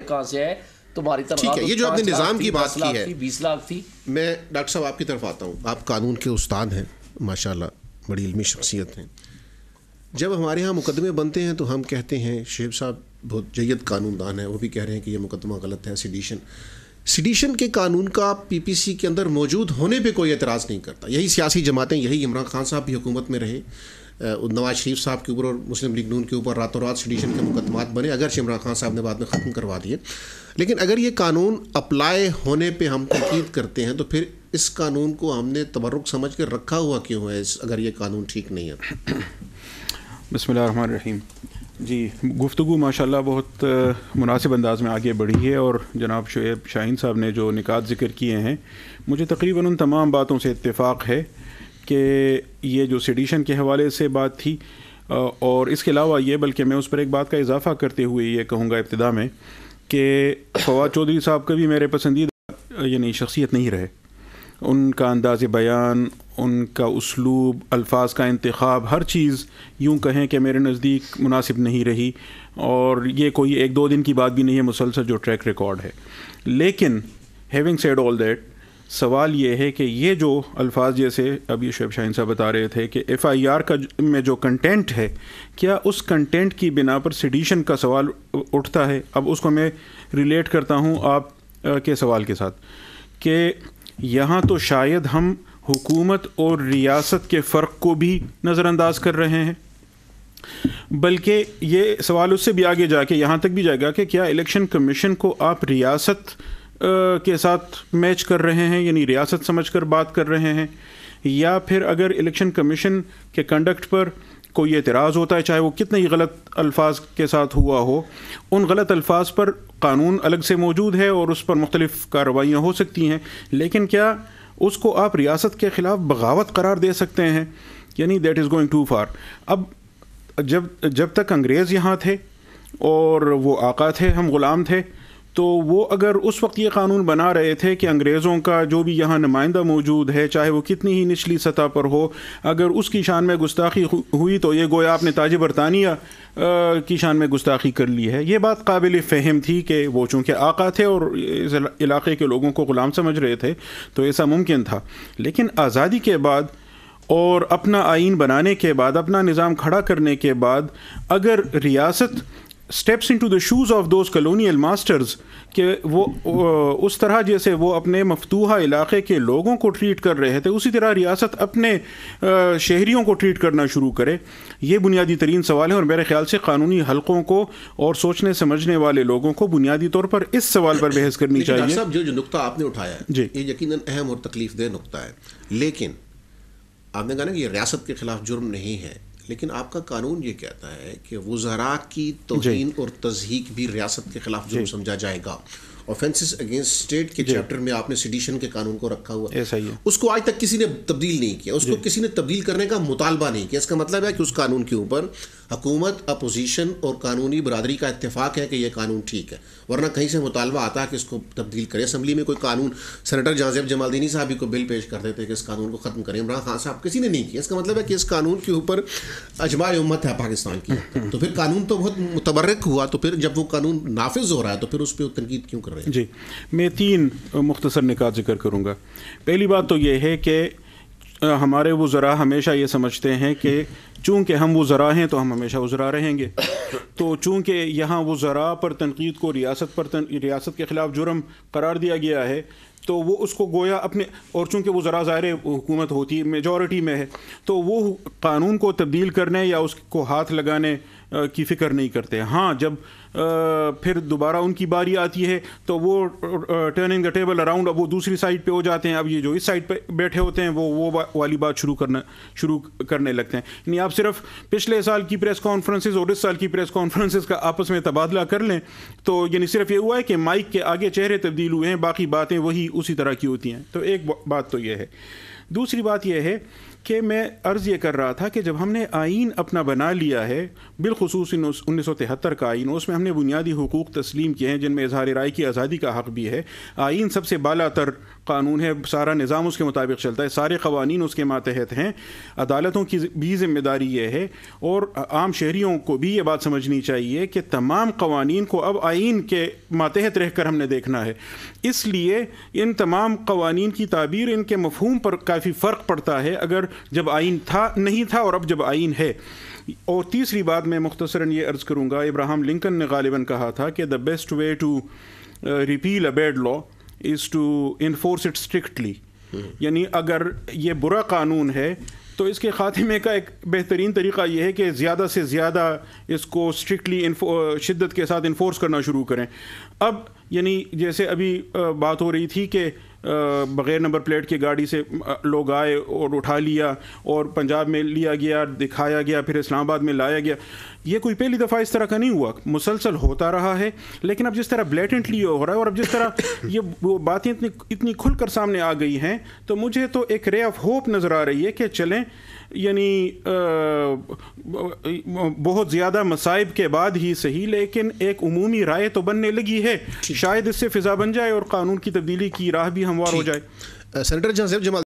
کہاں سے ہے تمہاری ٹھیک ہے. یہ جو آپ نے نظام کی بات کی ہے 20 لاکھ تھی. میں ڈاکٹر صاحب آپ کی طرف آتا ہوں. آپ قانون کے استاد ہیں ماشاءاللہ, بڑی علمی شخصیت ہیں. جب ہمارے ہاں مقدمے بنتے ہیں تو ہم کہتے ہیں شعیب صاحب بہت جید قانون دان ہیں, وہ بھی کہہ رہے ہیں کہ یہ مقدمہ غلط ہے. سیڈیشن کے قانون کا پی پی سی کے اندر موجود ہونے پہ کوئی اعتراض نہیں کرتا. یہی سیاسی جماعتیں, یہی عمران خان صاحب بھی حکومت میں رہے, نواز شریف صاحب کے اوپر اور مسلم لیگ نون کے اوپر راتوں رات سیڈیشن کے مقدمات بنے, اگرچہ عمران خان صاحب نے بعد میں ختم کروا دیے. لیکن اگر یہ قانون اپلائی ہونے پہ ہم تنقید کرتے ہیں تو پھر اس قانون کو ہم نے تبرک سمجھ کے رکھا ہوا کیوں ہے اگر یہ قانون ٹھیک نہیں ہے؟ بسم اللہ الرحمن الرحیم. جی, گفتگو ماشاءاللہ بہت مناسب انداز میں آگے بڑھی ہے, اور جناب شعیب شاہین صاحب نے جو نکات ذکر کیے ہیں مجھے تقریباً ان تمام باتوں سے اتفاق ہے کہ یہ جو سیڈیشن کے حوالے سے بات تھی, اور اس کے علاوہ یہ, بلکہ میں اس پر ایک بات کا اضافہ کرتے ہوئے یہ کہوں گا ابتدا میں کہ فواد چودھری صاحب کبھی میرے پسندیدہ یعنی شخصیت نہیں رہے. ان کا انداز بیان, ان کا اسلوب, الفاظ کا انتخاب, ہر چیز یوں کہیں کہ میرے نزدیک مناسب نہیں رہی, اور یہ کوئی 1-2 دن کی بات بھی نہیں ہے, مسلسل جو ٹریک ریکارڈ ہے. لیکن ہیونگ سیڈ آل دیٹ, سوال یہ ہے کہ یہ جو الفاظ جیسے ابھی شعیب شاہین صاحب بتا رہے تھے کہ ایف آئی آر کا میں جو کنٹینٹ ہے, کیا اس کنٹینٹ کی بنا پر سیڈیشن کا سوال اٹھتا ہے؟ اب اس کو میں ریلیٹ کرتا ہوں آپ کے سوال کے ساتھ کہ یہاں تو شاید ہم حکومت اور ریاست کے فرق کو بھی نظر انداز کر رہے ہیں, بلکہ یہ سوال اس سے بھی آگے جا کے یہاں تک بھی جائے گا کہ کیا الیکشن کمیشن کو آپ ریاست کے ساتھ میچ کر رہے ہیں, یعنی ریاست سمجھ کر بات کر رہے ہیں, یا پھر اگر الیکشن کمیشن کے کنڈکٹ پر کوئی اعتراض ہوتا ہے, چاہے وہ کتنے ہی غلط الفاظ کے ساتھ ہوا ہو, ان غلط الفاظ پر قانون الگ سے موجود ہے اور اس پر مختلف کارروائیاں ہو سکتی ہیں, لیکن کیا اس کو آپ ریاست کے خلاف بغاوت قرار دے سکتے ہیں؟ یعنی that is going to far. اب جب تک انگریز یہاں تھے اور وہ آقا تھے, ہم غلام تھے, تو وہ اگر اس وقت یہ قانون بنا رہے تھے کہ انگریزوں کا جو بھی یہاں نمائندہ موجود ہے, چاہے وہ کتنی ہی نچلی سطح پر ہو, اگر اس کی شان میں گستاخی ہوئی تو یہ گویا آپ نے تاج برطانیہ کی شان میں گستاخی کر لی ہے. یہ بات قابل فہم تھی کہ وہ چونکہ آقا تھے اور اس علاقے کے لوگوں کو غلام سمجھ رہے تھے تو ایسا ممکن تھا. لیکن آزادی کے بعد اور اپنا آئین بنانے کے بعد, اپنا نظام کھڑا کرنے کے بعد, اگر ریاست steps into the shoes of those colonial masters کہ وہ اس طرح جیسے وہ اپنے مفتوحہ علاقے کے لوگوں کو ٹریٹ کر رہے تھے اسی طرح ریاست اپنے شہریوں کو ٹریٹ کرنا شروع کرے, یہ بنیادی ترین سوال ہے. اور میرے خیال سے قانونی حلقوں کو اور سوچنے سمجھنے والے لوگوں کو بنیادی طور پر اس سوال پر بحث کرنی چاہیے. ڈاکٹر صاحب جو نقطہ آپ نے اٹھایا ہے جی, یہ یقیناً اہم اور تکلیف دہ نقطہ ہے, لیکن آپ نے کہا نا کہ یہ ریاست کے خلاف جرم نہیں ہے, لیکن آپ کا قانون یہ کہتا ہے کہ وزراء کی توہین اور تضحیک بھی ریاست کے خلاف جرم سمجھا جائے گا. آفینسز اگینسٹ اسٹیٹ کے چیپٹر میں آپ نے سیڈیشن کے قانون کو رکھا ہوا ہے, اس کو آج تک کسی نے تبدیل نہیں کیا, اس کو کسی نے تبدیل کرنے کا مطالبہ نہیں کیا. اس کا مطلب ہے کہ اس قانون کے اوپر حکومت, اپوزیشن اور قانونی برادری کا اتفاق ہے کہ یہ قانون ٹھیک ہے, ورنہ کہیں سے مطالبہ آتا ہے کہ اس کو تبدیل کرے. اسمبلی میں کوئی قانون, سینیٹر جازب جمالدینی صاحب بھی کو بل پیش کر دیتے کہ اس قانون کو ختم کریں, عمران خان صاحب, کسی نے نہیں کیا. اس کا مطلب ہے کہ اس قانون کے اوپر اجماع امت ہے پاکستان کی, تو پھر قانون تو بہت متبرک ہوا, تو پھر جب وہ قانون نافذ ہو رہا ہے تو پھر اس پہ تنقید کیوں کر رہے ہیں؟ جی, میں 3 مختصر نکات ذکر کروں گا. پہلی بات تو یہ ہے کہ ہمارے وزراء ہمیشہ یہ سمجھتے ہیں کہ چونکہ ہم وزراء ہیں تو ہم ہمیشہ وزراء رہیں گے, تو چونکہ یہاں وزراء پر تنقید کو ریاست کے خلاف جرم قرار دیا گیا ہے تو وہ اس کو گویا اپنے, اور چونکہ وزراء ظاہر حکومت ہوتی ہے, میجورٹی میں ہے, تو وہ قانون کو تبدیل کرنے یا اس کو ہاتھ لگانے کی فکر نہیں کرتے. ہاں, جب پھر دوبارہ ان کی باری آتی ہے تو وہ ٹرننگ دا ٹیبل اراؤنڈ, اب وہ دوسری سائڈ پہ ہو جاتے ہیں, اب یہ جو اس سائڈ پہ بیٹھے ہوتے ہیں وہ والی بات شروع کرنے لگتے ہیں. یعنی آپ صرف پچھلے سال کی پریس کانفرنسز اور اس سال کی پریس کانفرنسز کا آپس میں تبادلہ کر لیں تو یعنی صرف یہ ہوا ہے کہ مائک کے آگے چہرے تبدیل ہوئے ہیں, باقی باتیں وہی اسی طرح کی ہوتی ہیں. تو ایک بات تو یہ ہے. دوسری بات یہ ہے کہ میں عرض یہ کر رہا تھا کہ جب ہم نے آئین اپنا بنا لیا ہے، بالخصوص 1973 کا آئین، اس میں ہم نے بنیادی حقوق تسلیم کیے ہیں جن میں اظہار رائے کی آزادی کا حق بھی ہے. آئین سب سے بالا تر قانون ہے، سارا نظام اس کے مطابق چلتا ہے، سارے قوانین اس کے ماتحت ہیں. عدالتوں کی بھی ذمہ داری یہ ہے، اور عام شہریوں کو بھی یہ بات سمجھنی چاہیے کہ تمام قوانین کو اب آئین کے ماتحت رہ کر ہم نے دیکھنا ہے. اس لیے ان تمام قوانین کی تعبیر، ان کے مفہوم پر کافی فرق پڑتا ہے اگر جب آئین تھا نہیں تھا اور اب جب آئین ہے. اور تیسری بات میں مختصراً یہ عرض کروں گا، ابراہم لنکن نے غالباً کہا تھا کہ the best way to repeal a bad law is to enforce it strictly. یعنی اگر یہ برا قانون ہے تو اس کے خاتمے کا ایک بہترین طریقہ یہ ہے کہ زیادہ سے زیادہ اس کو اسٹرکٹلی شدت کے ساتھ انفورس کرنا شروع کریں. اب یعنی جیسے ابھی بات ہو رہی تھی کہ بغیر نمبر پلیٹ کی گاڑی سے لوگ آئے اور اٹھا لیا اور پنجاب میں لیا گیا، دکھایا گیا، پھر اسلام آباد میں لایا گیا. یہ کوئی پہلی دفعہ اس طرح کا نہیں ہوا، مسلسل ہوتا رہا ہے. لیکن اب جس طرح بلیٹنٹلی ہو رہا ہے اور اب جس طرح یہ وہ باتیں اتنی کھل کر سامنے آ گئی ہیں، تو مجھے تو ایک رے آف ہوپ نظر آ رہی ہے کہ چلیں، یعنی بہت زیادہ مصائب کے بعد ہی صحیح لیکن ایک عمومی رائے تو بننے لگی ہے. شاید اس سے فضا بن جائے اور قانون کی تبدیلی کی راہ بھی ہموار ہو جائے. سینیٹر جہاں جمال